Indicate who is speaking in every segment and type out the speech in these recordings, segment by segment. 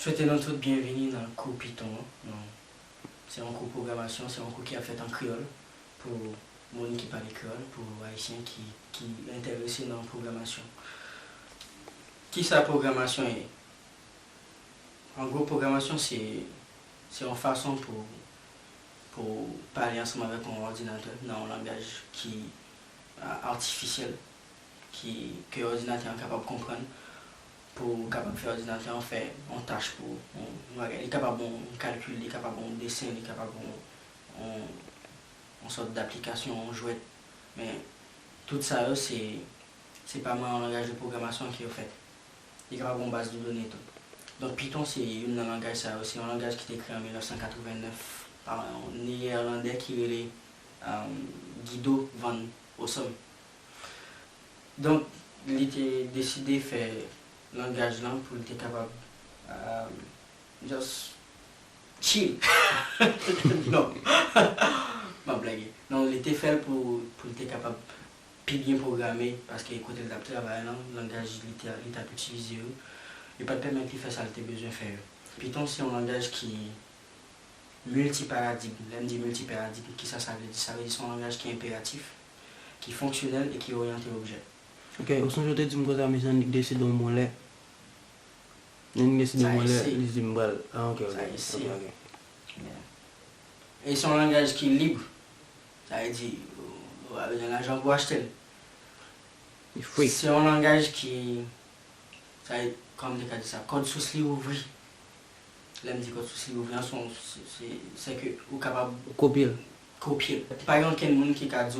Speaker 1: Souhaitez-nous tous bienvenue dans le cours Python. C'est un cours programmation, c'est un cours qui a fait en créole pour les qui parle créole, pour les haïtiens qui sont intéressés dans la programmation. Qui sa programmation est? En gros, programmation, c'est une façon pour parler ensemble avec un ordinateur dans un langage qui artificiel, que l'ordinateur est capable de comprendre. Pour capable faire ordinateur, faire une tâche pour il est capable de calcul, il est capable de dessin, il est capable de sorte d'application, on jouet. Mais tout ça c'est pas mal un langage de programmation qui est fait. Il est capable de base de données tout. Donc Python c'est un langage c'est un langage qui a été créé en 1989 par un néerlandais qui est Guido van Rossum. Donc il était décidé de faire langage là pour être capable just chill. Non, ma blague. Non, il était fait pour être capable de bien programmer parce que côté de la travail là, le langage il était utilisé. Il pas de permettre de faire ça, il a besoin de faire. Python c'est un langage qui multiparadigme. L'un dit multiparadigme, qui ça veut dire? Ça veut dire c'est un langage qui est impératif, qui est fonctionnel et qui est orienté objet.
Speaker 2: Ok, au son je te dis que mais ça décide de mon lait. Ah ok, ok.
Speaker 1: Et c'est un langage qui est libre. Ça veut dire, avec l'argent pour acheter. C'est un langage qui, ça veut dire, comme tu as dit ça, code source libre ouvert. L'aime dit code source libre ouvert, c'est que vous êtes capable de copier. Par exemple, quelqu'un qui a dit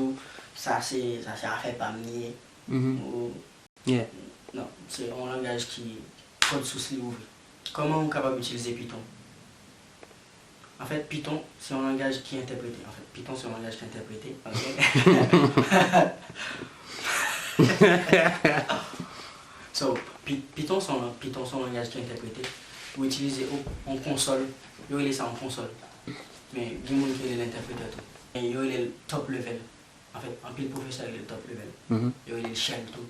Speaker 1: ça c'est fait par mieux. Non, c'est un langage qui code source libre ouvert. Comment on est capable d'utiliser Python? En fait, Python, c'est un langage qui est interprété. En fait, Python, c'est un langage qui est interprété. Okay? So, Python, c'est un langage qui est interprété. Vous utilisez en console. Vous avez ça en console. Mais il y a des gens qui l'interprétent tout. Et il y a le top level. En fait, en pile professeur, il y a le top level. Il y a le shell tout.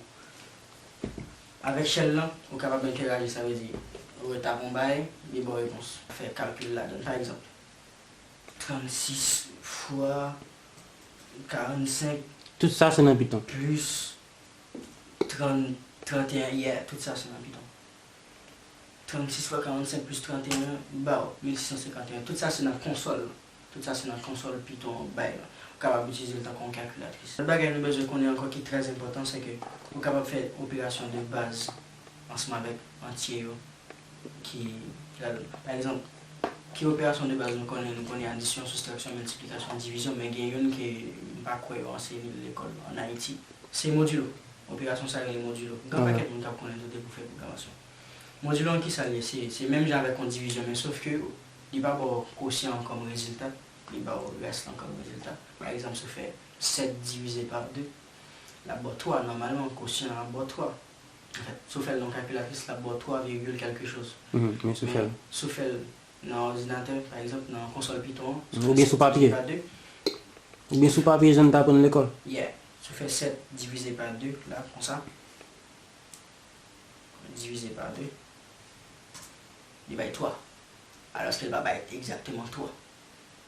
Speaker 1: Avec shell là, vous êtes capable d'interagir, ça veut dire. Vous tapez un bail, il y a une bonne réponse. Faire calcul là, par exemple. 36 fois 45.
Speaker 2: Tout ça c'est dans Python.
Speaker 1: Plus 31, yeah, tout ça c'est dans Python. 36 fois 45 plus 31, bah, 1651. Tout ça c'est dans la console. Tout ça c'est dans la console Python, bah, vous êtes capable d'utiliser le temps comme calculatrice. Le bagage nous besoin qu'on est encore qui est très important, c'est que vous êtes capable de faire opération de base ensemble avec entier. Par exemple, qui opération de base nous connaît addition, soustraction, multiplication, division, mais il y a une qui n'est pas quoi enseigner l'école en Haïti. C'est modulo. Opération ça les modulo. Grand paquet de gens connaît tout pour faire programmation. Modulo qui ça c'est même genre avec une division, mais sauf que il va avoir quotient comme résultat, il va avoir reste comme résultat. Par exemple, ça fait 7 divisé par 2. La boîte 3, normalement, quotient la boîte 3. En fait, sauf elle dans la calculatrice, la boîte 3, quelque chose.
Speaker 2: Mais
Speaker 1: sauf elle dans l'ordinateur, par exemple, dans la console Python.
Speaker 2: Ou bien sous papier. Ou bien sous papier, je ne t'apprends à l'école.
Speaker 1: Yeah. Ça fait 7 divisé par 2, là, comme ça. Divisé par 2. Il va être 3. Alors qu'il va être exactement 3.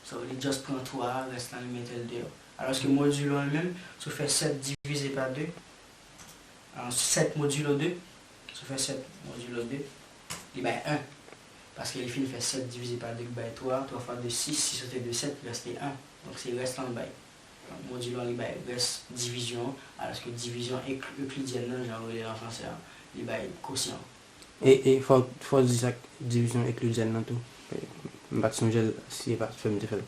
Speaker 1: So, il juste prend 3, reste dans le mettre le 2. Alors que le modulo lui-même, ça fait 7 divisé par 2. Alors 7 modulo 2. Ça fait 7 modulo 2. Il va être 1. Parce que les films fait 7 divisé par 2, il va être 3. 3 fois 2, 6. Si c'était 2, 7, il restait 1. Donc c'est reste dans le bail. Modulo il reste division. Alors que division euclidienne, genre en français, il va être quotient.
Speaker 2: Et il faut dire ça, division euclidienne dans tout. Je ne sais pas si c'est pas fait.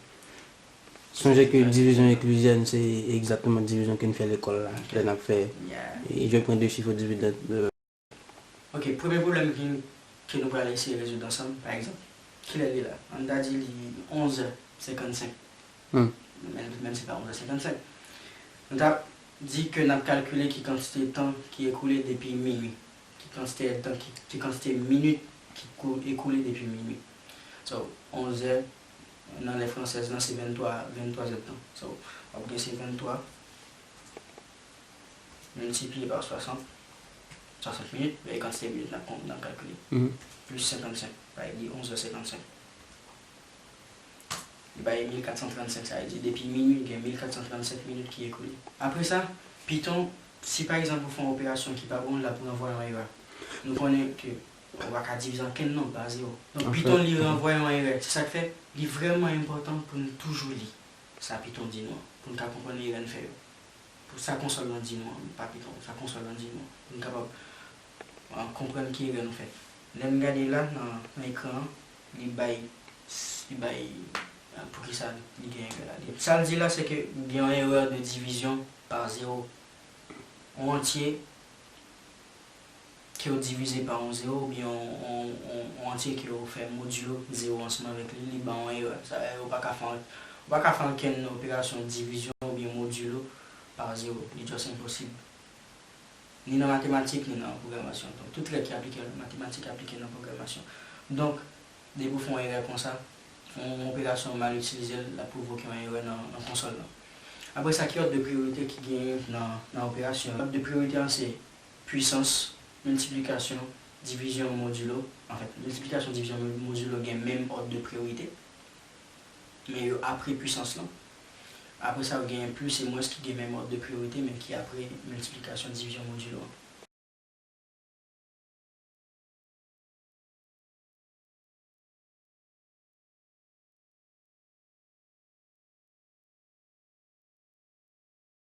Speaker 2: Songez que division euclidienne, c'est exactement la division qu'on fait à l'école. Là, fait. Et je prends deux chiffres divisés.
Speaker 1: Ok, premier problème que nous allons essayer de résoudre ensemble, par exemple, qu'il est là. On a dit 11h55. Même si c'est pas 11h55. On a dit que nous avons calculé qui quantité de temps qui est écoulé depuis minuit. Qui quantité de minutes qui est écoulé depuis minuit. So, 11h, dans les françaises, c'est 23 heures de temps. So, on va c'est 23 multiplié par 60. 60 minutes, et quand c'est minutes, on a calculé. Plus 55, bah, il dit 11h55. Il y a 1435, ça veut dire depuis minuit, il y a 1437 minutes qui est écoulées. Après ça, Python, si par exemple vous faites une opération qui n'est pas bonne là pour envoyer un erreur, nous connaissons que on va diviser en quel nombre par 0. Donc Python lui renvoie un erreur. C'est ça que fait, il est vraiment important pour nous toujours lire. Ça Python dit nous, pour nous comprendre l'erreur de faire. Pour ça console dit nous, pas Python, ça console dit nous, pour nous capable comprendre qui est nous fait. Là, regardez là dans l'écran, il baille pour qui ça il gagne là. Ça dit là c'est que il y a une erreur de division par 0 en entier qui est divisé par un 0 ou bien en entier qui est fait modulo 0 ensemble avec lui, il y a une erreur. Ça veut dire pas qu'à faire une opération de division ou bien modulo par 0. C'est juste impossible. Ni dans la mathématique, ni dans la programmation. Donc, tout ce qui est appliqué en mathématiques appliqué dans la programmation. Donc, dès que vous faites une erreur comme ça, une opération mal utilisée, la provoque une erreur dans la console. Après ça, il y a de priorité qui gagne dans l'opération. L'ordre de priorité, c'est puissance, multiplication, division modulo. En fait, multiplication, division modulo gagne même ordre de priorité. Mais après puissance là. Après ça, vous gagnez plus et moins qui gagne même ordre de priorité, mais qui après multiplication, division modulo.